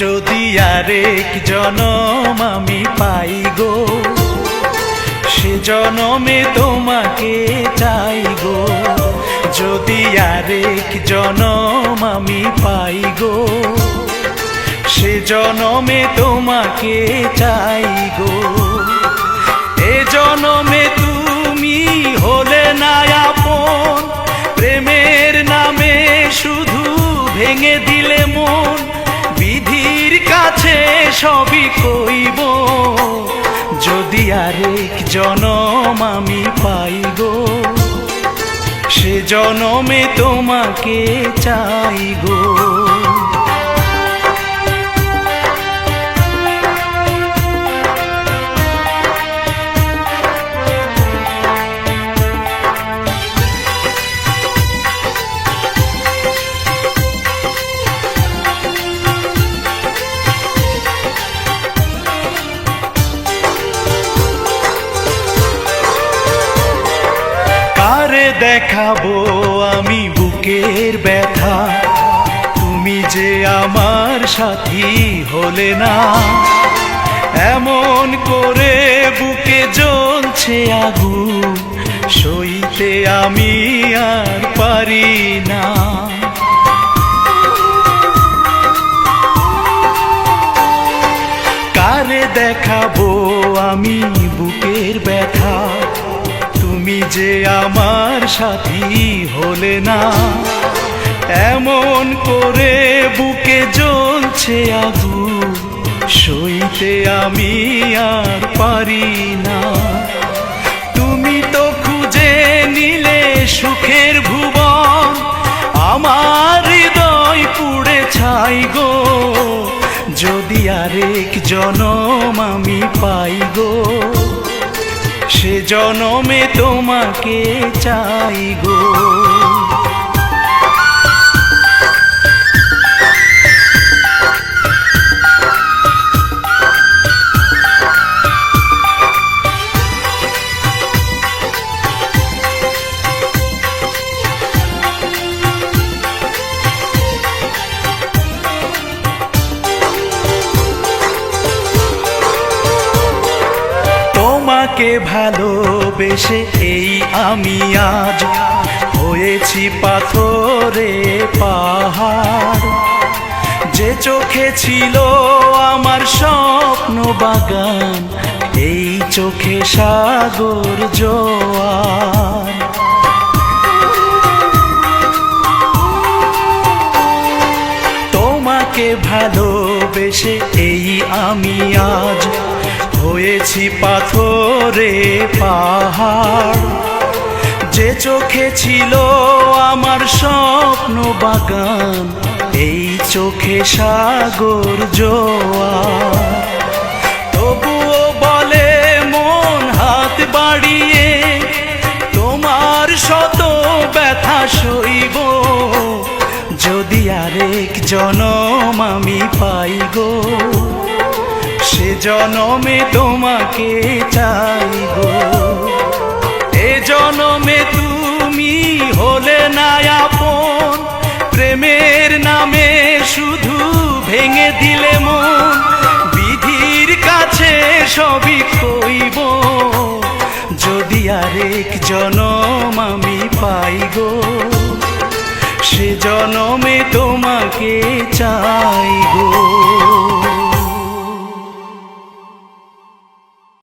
যদি আরেক জনম আমি পাই গো, সে জনমে তোমাকে চাই গো। যদি আরেক জনম আমি পাই গো, সে জনমে তোমাকে চাই গো। এ জনমে তুমি হলে না আপন, প্রেমের নামে শুধু ভেঙে দিলে মন। বিধির কাছে সবই কইব, যদি আরেক জনম আমি পাই গো, সে জনমে তোমাকে চাই গো। কারে দেখাবো আমি বুকের ব্যথা, তুমি যে আমার সাথী হলে না। এমন করে বুকে জ্বলছে আগুন, সইতে আমি আর পারি না। কারে দেখাবো আমি বুকের ব্যথা, তুমি যে আমার সাথী হলে না। এমন করে বুকে জ্বলছে আগুন, সইতে আমি আর পারি না। তুমি তো খুঁজে নিলে সুখের ভুবন, আমার হৃদয় পুড়ে ছাই গো। যদি আরেক জনম আমি পাই গো, সে জনমে তোমাকে চাই গো। তোমাকে ভালোবেসে এই আমি আজ হয়েছি পাথরে পাহাড়। যে চোখে ছিল আমার স্বপ্ন বাগান, এই চোখে সাগর জোয়ার। তোমাকে ভালোবেসে এই আমি আজ হয়েছি পাথরে পাহাড়। যে চোখে ছিল আমার স্বপ্ন বাগান, এই চোখে সাগর জোয়ার। তবুও বলে মন হাত বাড়িয়ে, তোমার শত ব্যথা সইব। যদি আরেক জনম আমি পাই গো, সে জনমে তোমাকে চাই গো। এ জনমে তুমি হলে না আপন, প্রেমের নামে শুধু ভেঙে দিলে মন। বিধির কাছে সবই কইব, যদি আরেক জনম আমি পাই গো, সে জনমে তোমাকে চাই গো।